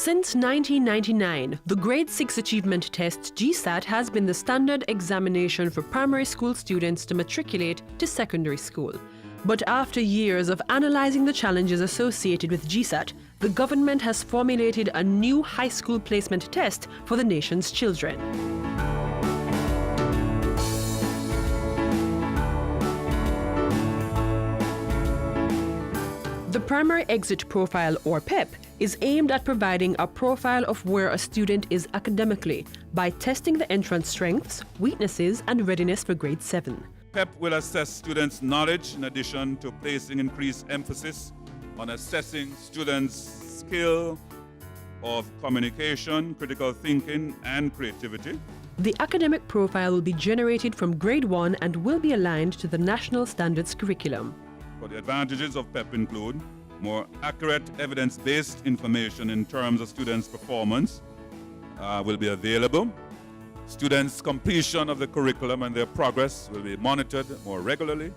Since 1999, the Grade 6 Achievement Test GSAT has been the standard examination for primary school students to matriculate to secondary school. But after years of analyzing the challenges associated with GSAT, the government has formulated a new high school placement test for the nation's children. The Primary Exit Profile, or P.E.P, is aimed at providing a profile of where a student is academically by testing the entrance strengths, weaknesses, and readiness for grade 7. P.E.P will assess students' knowledge in addition to placing increased emphasis on assessing students' skill of communication, critical thinking, and creativity. The academic profile will be generated from grade 1 and will be aligned to the National Standards curriculum. But the advantages of P.E.P include more accurate evidence-based information in terms of students' performance will be available. Students' completion of the curriculum and their progress will be monitored more regularly.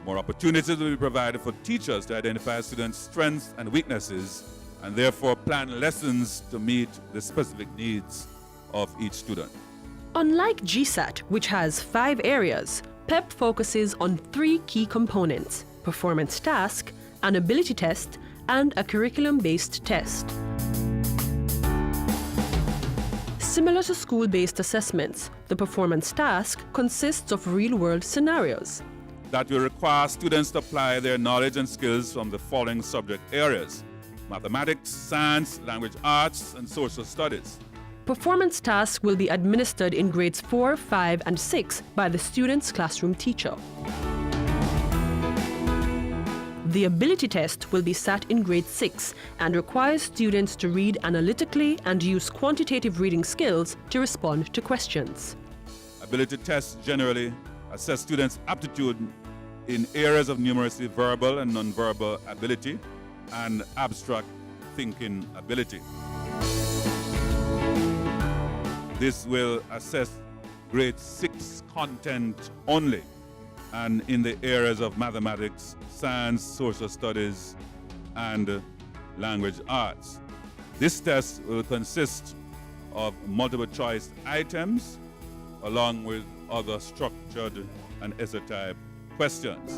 More opportunities will be provided for teachers to identify students' strengths and weaknesses and therefore plan lessons to meet the specific needs of each student. Unlike GSAT, which has 5 areas, P.E.P focuses on 3 key components: performance task, an ability test, and a curriculum-based test. Similar to school-based assessments, the performance task consists of real-world scenarios that will require students to apply their knowledge and skills from the following subject areas: mathematics, science, language arts, and social studies. Performance tasks will be administered in grades 4, 5, and 6 by the student's classroom teacher. The ability test will be sat in grade 6 and requires students to read analytically and use quantitative reading skills to respond to questions. Ability tests generally assess students' aptitude in areas of numeracy, verbal and nonverbal ability, and abstract thinking ability. This will assess grade 6 content only, and in the areas of mathematics, science, social studies, and language arts. This test will consist of multiple choice items along with other structured and essay-type questions.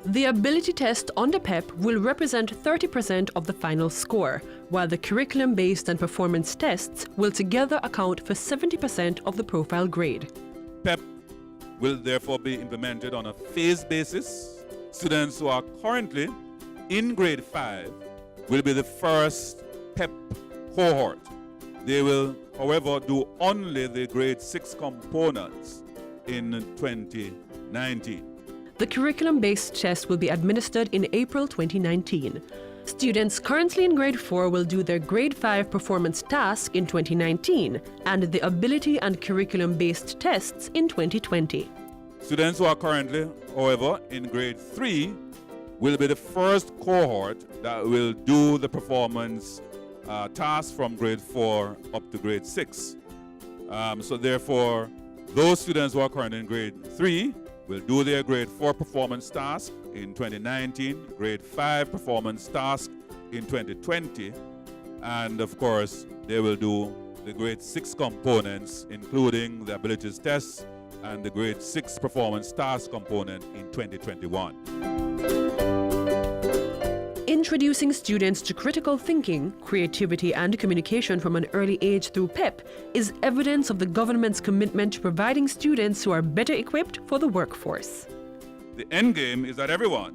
The ability test under P.E.P will represent 30% of the final score, while the curriculum-based and performance tests will together account for 70% of the profile grade. P.E.P will therefore be implemented on a phased basis. Students who are currently in grade 5 will be the first P.E.P cohort. They will, however, do only the grade 6 components in 2019. The curriculum-based test will be administered in April 2019. Students currently in grade 4 will do their grade 5 performance task in 2019 and the ability and curriculum-based tests in 2020. Students who are currently, however, in grade 3 will be the first cohort that will do the performance task from grade 4 up to grade 6. So therefore, those students who are currently in grade 3 will do their grade 4 performance task in 2019, grade 5 performance task in 2020, and of course, they will do the grade 6 components, including the abilities tests and the grade 6 performance task component in 2021. Introducing students to critical thinking, creativity, and communication from an early age through P.E.P is evidence of the government's commitment to providing students who are better equipped for the workforce. The end game is that everyone,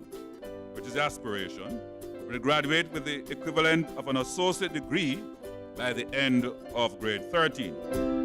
which is the aspiration, will graduate with the equivalent of an associate degree by the end of grade 13.